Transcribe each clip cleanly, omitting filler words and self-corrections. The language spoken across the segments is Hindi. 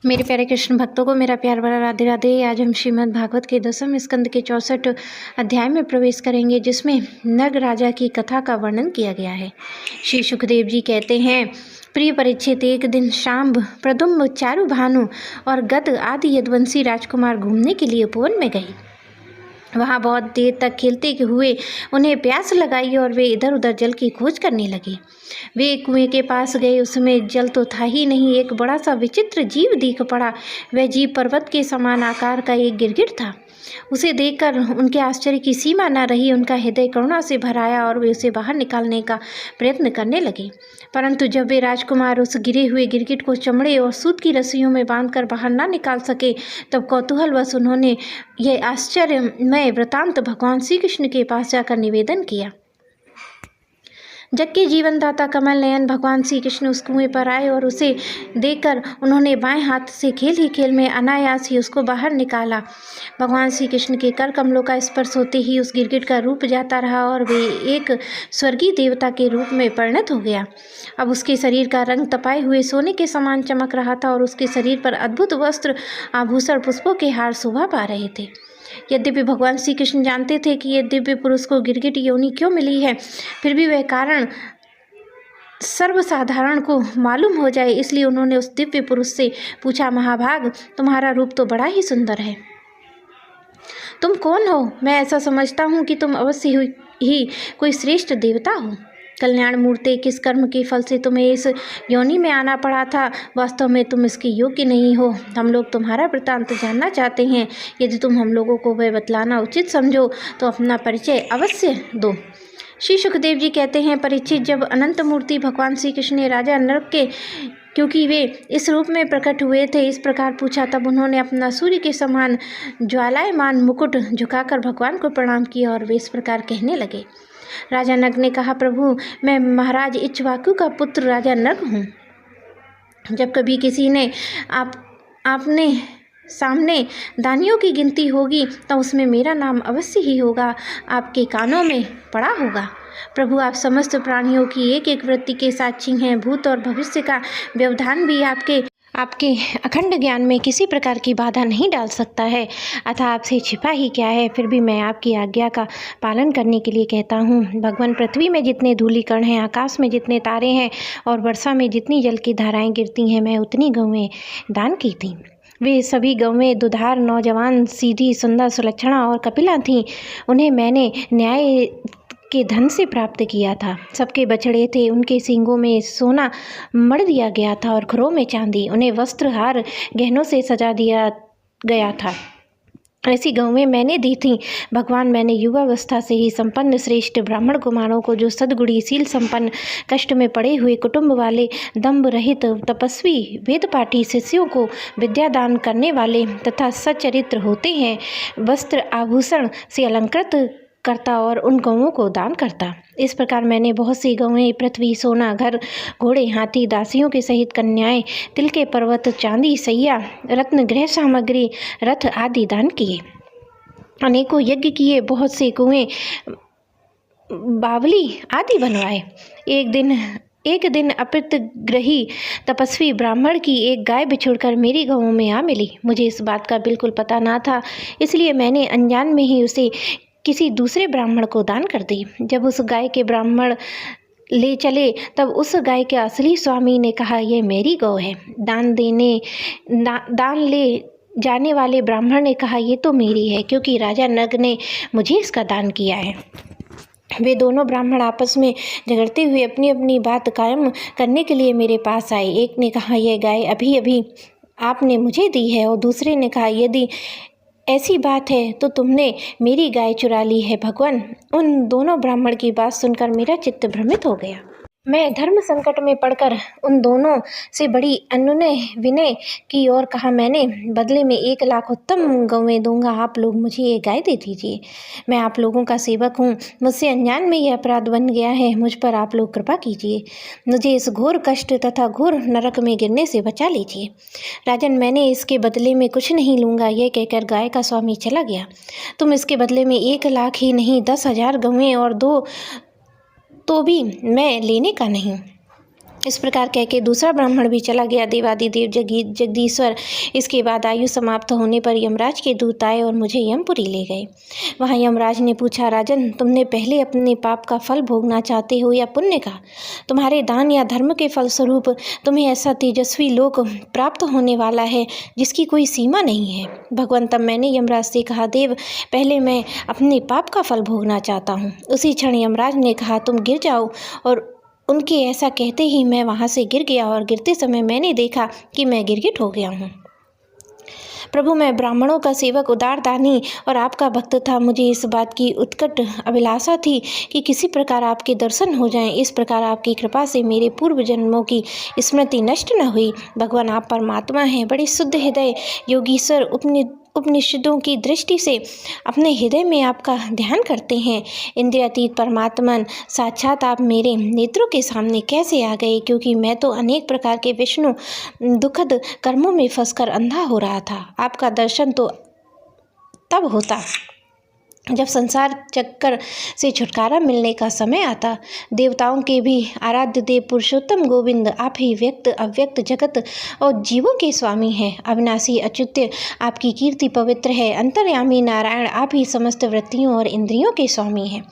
मेरे प्यारे कृष्ण भक्तों को मेरा प्यार भरा राधे राधे। आज हम श्रीमद् भागवत के 10वें स्कंद के 64 अध्याय में प्रवेश करेंगे, जिसमें नग राजा की कथा का वर्णन किया गया है। श्री सुखदेव जी कहते हैं, प्रिय परीक्षित, एक दिन शाम्ब, प्रद्युम्न, चारु भानु और गद आदि यदुवंशी राजकुमार घूमने के लिए उपवन में गए। वहाँ बहुत देर तक खेलते हुए उन्हें प्यास लगाई और वे इधर उधर जल की खोज करने लगे। वे एक कुएं के पास गए। उसमें जल तो था ही नहीं, एक बड़ा सा विचित्र जीव दिख पड़ा। वह जीव पर्वत के समान आकार का एक गिरगिट था। उसे देखकर उनके आश्चर्य की सीमा न रही। उनका हृदय करुणा से भर आया और वे उसे बाहर निकालने का प्रयत्न करने लगे। परंतु जब वे राजकुमार उस गिरे हुए गिरगिट को चमड़े और सूत की रस्सियों में बांधकर बाहर न निकाल सके, तब कौतूहलवश उन्होंने यह आश्चर्यमय वृतांत भगवान श्री कृष्ण के पास जाकर निवेदन किया। जग के जीवनदाता कमल नयन भगवान श्री कृष्ण उस कुएं पर आए और उसे देखकर उन्होंने बाएं हाथ से खेल ही खेल में अनायास ही उसको बाहर निकाला। भगवान श्री कृष्ण के कर कमलों का स्पर्श होते ही उस गिरगिट का रूप जाता रहा और वे एक स्वर्गीय देवता के रूप में परिणत हो गया। अब उसके शरीर का रंग तपाए हुए सोने के समान चमक रहा था और उसके शरीर पर अद्भुत वस्त्र, आभूषण, पुष्पों के हार शोभा पा रहे थे। यद्यपि भगवान श्री कृष्ण जानते थे कि ये दिव्य पुरुष को गिरगिट योनि क्यों मिली है, फिर भी वह कारण सर्वसाधारण को मालूम हो जाए, इसलिए उन्होंने उस दिव्य पुरुष से पूछा, महाभाग, तुम्हारा रूप तो बड़ा ही सुंदर है। तुम कौन हो? मैं ऐसा समझता हूँ कि तुम अवश्य ही कोई श्रेष्ठ देवता हो। कल्याण मूर्ति, किस कर्म के फल से तुम्हें इस योनि में आना पड़ा था? वास्तव में तुम इसके योग्य नहीं हो। हम लोग तुम्हारा वृत्तांत जानना चाहते हैं। यदि तुम हम लोगों को वह बतलाना उचित समझो तो अपना परिचय अवश्य दो। श्री सुखदेव जी कहते हैं, परीक्षित, जब अनंत मूर्ति भगवान श्री कृष्ण ने राजा नरक के, क्योंकि वे इस रूप में प्रकट हुए थे, इस प्रकार पूछा, तब उन्होंने अपना सूर्य के समान ज्वालायमान मुकुट झुकाकर भगवान को प्रणाम किया और वे इस प्रकार कहने लगे। राजा नग ने कहा, प्रभु, मैं महाराज इक्ष्वाकु का पुत्र राजा नग हूँ। जब कभी किसी ने आपने सामने दानियों की गिनती होगी तो उसमें मेरा नाम अवश्य ही होगा, आपके कानों में पड़ा होगा। प्रभु, आप समस्त प्राणियों की एक एक वृत्ति के साक्षी हैं। भूत और भविष्य का व्यवधान भी आपके अखंड ज्ञान में किसी प्रकार की बाधा नहीं डाल सकता है। अतः आपसे छिपा ही क्या है, फिर भी मैं आपकी आज्ञा का पालन करने के लिए कहता हूँ। भगवान, पृथ्वी में जितने धूलिकण हैं, आकाश में जितने तारे हैं और वर्षा में जितनी जल की धाराएं गिरती हैं, मैं उतनी गौएं दान की थी। वे सभी गौएं दुधार, नौजवान, सीधी, सुंदर, सुलक्षणा और कपिला थीं। उन्हें मैंने न्याय के धन से प्राप्त किया था। सबके बछड़े थे, उनके सींगों में सोना मढ़ दिया गया था और खुरों में चांदी। उन्हें वस्त्र, हार, गहनों से सजा दिया गया था। ऐसी गौएं मैंने दी थीं। भगवान, मैंने युवावस्था से ही संपन्न श्रेष्ठ ब्राह्मण कुमारों को, जो सद्गुणी, शील संपन्न, कष्ट में पड़े हुए कुटुंब वाले, दंभ रहित, तपस्वी, वेद पाठी शिष्यों को विद्यादान करने वाले तथा सच्चरित्र होते हैं, वस्त्र आभूषण से अलंकृत करता और उन गौओं को दान करता। इस प्रकार मैंने बहुत सी गौएं, पृथ्वी, सोना, घर, घोड़े, हाथी, दासियों के सहित कन्याएं, तिल के पर्वत, चांदी, सैया, रत्न, गृह सामग्री, रथ आदि दान किए। अनेकों यज्ञ किए, बहुत से कुएं, बावली आदि बनवाए। एक दिन अपरिग्रही तपस्वी ब्राह्मण की एक गाय बिछुड़कर मेरी गौओं में आ मिली। मुझे इस बात का बिल्कुल पता ना था, इसलिए मैंने अनजान में ही उसे किसी दूसरे ब्राह्मण को दान कर दी। जब उस गाय के ब्राह्मण ले चले, तब उस गाय के असली स्वामी ने कहा, यह मेरी गौ है। दान ले जाने वाले ब्राह्मण ने कहा, ये तो मेरी है, क्योंकि राजा नग ने मुझे इसका दान किया है। वे दोनों ब्राह्मण आपस में झगड़ते हुए अपनी अपनी बात कायम करने के लिए मेरे पास आए। एक ने कहा, यह गाय अभी अभी आपने मुझे दी है, और दूसरे ने कहा, यदि ऐसी बात है तो तुमने मेरी गाय चुरा ली है। भगवान, उन दोनों ब्राह्मण की बात सुनकर मेरा चित्त भ्रमित हो गया। मैं धर्म संकट में पड़कर उन दोनों से बड़ी अनुनय विनय की और कहा, मैंने बदले में 1 लाख उत्तम गौएं दूंगा, आप लोग मुझे ये गाय दे दीजिए। मैं आप लोगों का सेवक हूँ, मुझसे अनजान में यह अपराध बन गया है, मुझ पर आप लोग कृपा कीजिए, मुझे इस घोर कष्ट तथा घोर नरक में गिरने से बचा लीजिए। राजन, मैंने इसके बदले में कुछ नहीं लूँगा, यह कहकर गाय का स्वामी चला गया। तुम इसके बदले में 1 लाख ही नहीं, 10,000 गौएं और 2 तो भी मैं लेने का नहीं। इस प्रकार कह के दूसरा ब्राह्मण भी चला गया। देवादिदेव जगदीश्वर इसके बाद आयु समाप्त होने पर यमराज के दूत आए और मुझे यमपुरी ले गए। वहाँ यमराज ने पूछा, राजन, तुमने पहले अपने पाप का फल भोगना चाहते हो या पुण्य का? तुम्हारे दान या धर्म के फलस्वरूप तुम्हें ऐसा तेजस्वी लोक प्राप्त होने वाला है जिसकी कोई सीमा नहीं है। भगवान, तब मैंने यमराज से कहा, देव, पहले मैं अपने पाप का फल भोगना चाहता हूँ। उसी क्षण यमराज ने कहा, तुम गिर जाओ। और उनके ऐसा कहते ही मैं वहाँ से गिर गया और गिरते समय मैंने देखा कि मैं गिरगिट हो गया हूँ। प्रभु, मैं ब्राह्मणों का सेवक, उदार दानी और आपका भक्त था। मुझे इस बात की उत्कट अभिलाषा थी कि किसी प्रकार आपके दर्शन हो जाएं। इस प्रकार आपकी कृपा से मेरे पूर्व जन्मों की स्मृति नष्ट न हुई। भगवान, आप परमात्मा हैं, बड़े शुद्ध हृदय योगीश्वर, उपनिषदों की दृष्टि से अपने हृदय में आपका ध्यान करते हैं। इंद्रियातीत परमात्मन साक्षात आप मेरे नेत्रों के सामने कैसे आ गए? क्योंकि मैं तो अनेक प्रकार के विष्णु दुखद कर्मों में फंसकर अंधा हो रहा था। आपका दर्शन तो तब होता जब संसार चक्कर से छुटकारा मिलने का समय आता। देवताओं के भी आराध्य देव पुरुषोत्तम गोविंद, आप ही व्यक्त अव्यक्त जगत और जीवों के स्वामी हैं। अविनाशी अच्युत्य आपकी कीर्ति पवित्र है। अंतर्यामी नारायण, आप ही समस्त वृत्तियों और इंद्रियों के स्वामी हैं।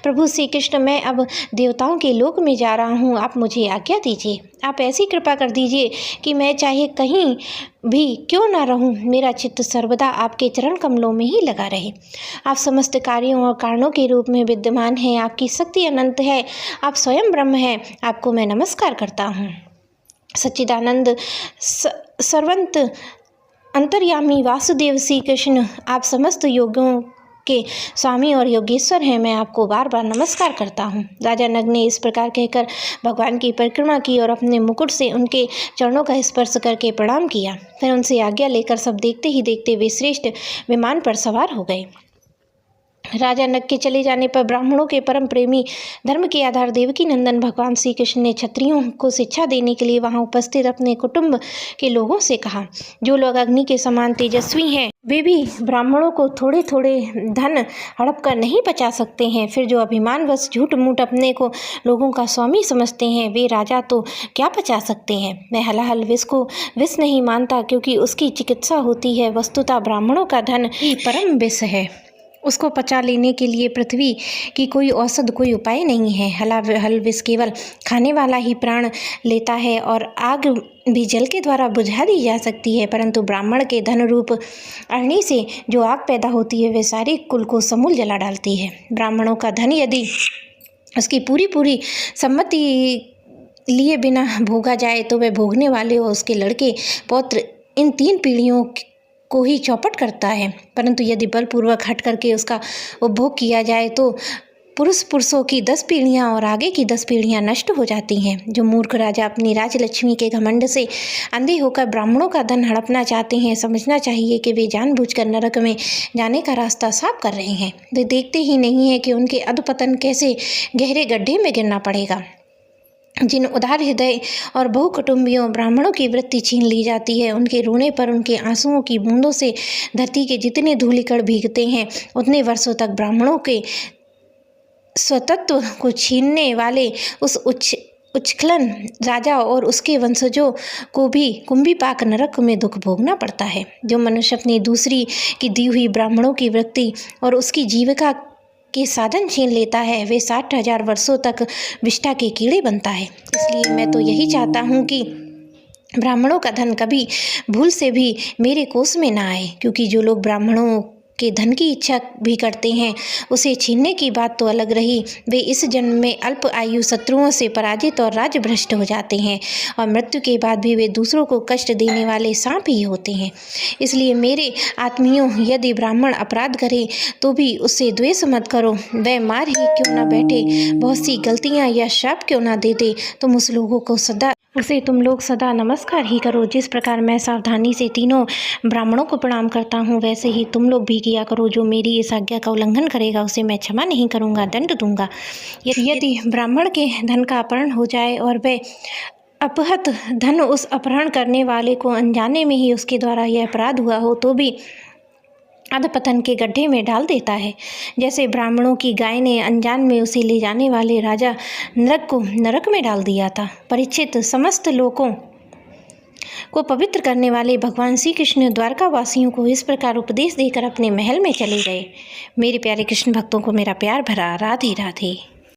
प्रभु श्री कृष्ण, मैं अब देवताओं के लोक में जा रहा हूँ। आप मुझे आज्ञा दीजिए। आप ऐसी कृपा कर दीजिए कि मैं चाहे कहीं भी क्यों ना रहूं, मेरा चित्त सर्वदा आपके चरण कमलों में ही लगा रहे। आप समस्त कार्यों और कारणों के रूप में विद्यमान हैं। आपकी शक्ति अनंत है। आप स्वयं ब्रह्म हैं। आपको मैं नमस्कार करता हूँ। सच्चिदानंद सर्वंत अंतर्यामी वासुदेव श्री कृष्ण, आप समस्त योगों के स्वामी और योगेश्वर हैं। मैं आपको बार बार नमस्कार करता हूँ। राजा नग ने इस प्रकार कहकर भगवान की परिक्रमा की और अपने मुकुट से उनके चरणों का स्पर्श करके प्रणाम किया। फिर उनसे आज्ञा लेकर सब देखते ही देखते वे श्रेष्ठ विमान पर सवार हो गए। राजा नग के चले जाने पर ब्राह्मणों के परम प्रेमी, धर्म के आधार देवकी नंदन भगवान श्री कृष्ण ने क्षत्रियों को शिक्षा देने के लिए वहां उपस्थित अपने कुटुंब के लोगों से कहा, जो लोग अग्नि के समान तेजस्वी हैं वे भी ब्राह्मणों को थोड़े थोड़े धन हड़प कर नहीं बचा सकते हैं। फिर जो अभिमानवश झूठ मूठ अपने को लोगों का स्वामी समझते हैं, वे राजा तो क्या बचा सकते हैं। मैं हलाहल विष को विष नहीं मानता, क्योंकि उसकी चिकित्सा होती है। वस्तुतः ब्राह्मणों का धन ही परम विष है। उसको पचा लेने के लिए पृथ्वी की कोई औषध, कोई उपाय नहीं है। हल विष केवल खाने वाला ही प्राण लेता है और आग भी जल के द्वारा बुझा दी जा सकती है, परंतु ब्राह्मण के धन रूप अग्नि से जो आग पैदा होती है, वे सारे कुल को समूल जला डालती है। ब्राह्मणों का धन यदि उसकी पूरी सम्मति लिए बिना भोगा जाए तो वह भोगने वाले और उसके लड़के पौत्र इन 3 पीढ़ियों को ही चौपट करता है। परंतु यदि बलपूर्वक हट करके उसका उपभोग किया जाए तो पुरुषों की 10 पीढ़ियाँ और आगे की 10 पीढ़ियाँ नष्ट हो जाती हैं। जो मूर्ख राजा अपनी राजलक्ष्मी के घमंड से अंधे होकर ब्राह्मणों का धन हड़पना चाहते हैं, समझना चाहिए कि वे जानबूझकर नरक में जाने का रास्ता साफ कर रहे हैं। वे देखते ही नहीं है कि उनके अधपतन कैसे गहरे गड्ढे में गिरना पड़ेगा। जिन उदार हृदय और बहुकुटुंबियों ब्राह्मणों की वृत्ति छीन ली जाती है, उनके रोने पर उनके आंसुओं की बूंदों से धरती के जितने धूलिकण भीगते हैं, उतने वर्षों तक ब्राह्मणों के स्वतत्व को छीनने वाले उस उच्छृंखल राजा और उसके वंशजों को भी कुंभीपाक नरक में दुख भोगना पड़ता है। जो मनुष्य अपनी दूसरी की दी हुई ब्राह्मणों की वृत्ति और उसकी जीविका के साधन छीन लेता है, वे 60,000 वर्षों तक विष्ठा के कीड़े बनता है। इसलिए मैं तो यही चाहता हूँ कि ब्राह्मणों का धन कभी भूल से भी मेरे कोष में ना आए, क्योंकि जो लोग ब्राह्मणों के धन की इच्छा भी करते हैं, उसे छीनने की बात तो अलग रही, वे इस जन्म में अल्प आयु शत्रुओं से पराजित और राज्यभ्रष्ट हो जाते हैं और मृत्यु के बाद भी वे दूसरों को कष्ट देने वाले सांप ही होते हैं। इसलिए मेरे आत्मियों, यदि ब्राह्मण अपराध करे तो भी उससे द्वेष मत करो। वह मार ही क्यों ना बैठे, बहुत सी गलतियाँ या शाप क्यों ना देते, तुम लोग सदा नमस्कार ही करो। जिस प्रकार मैं सावधानी से तीनों ब्राह्मणों को प्रणाम करता हूँ, वैसे ही तुम लोग भी किया करो। जो मेरी इस आज्ञा का उल्लंघन करेगा उसे मैं क्षमा नहीं करूँगा, दंड दूंगा। यदि ब्राह्मण के धन का अपहरण हो जाए और वह अपहत धन उस अपहरण करने वाले को अनजाने में ही उसके द्वारा यह अपराध हुआ हो, तो भी अधपतन के गड्ढे में डाल देता है। जैसे ब्राह्मणों की गाय ने अनजान में उसे ले जाने वाले राजा नरक को नरक में डाल दिया था। परीक्षित, समस्त लोगों को पवित्र करने वाले भगवान श्री कृष्ण द्वारका वासियों को इस प्रकार उपदेश देकर अपने महल में चले गए। मेरे प्यारे कृष्ण भक्तों को मेरा प्यार भरा राधे राधे।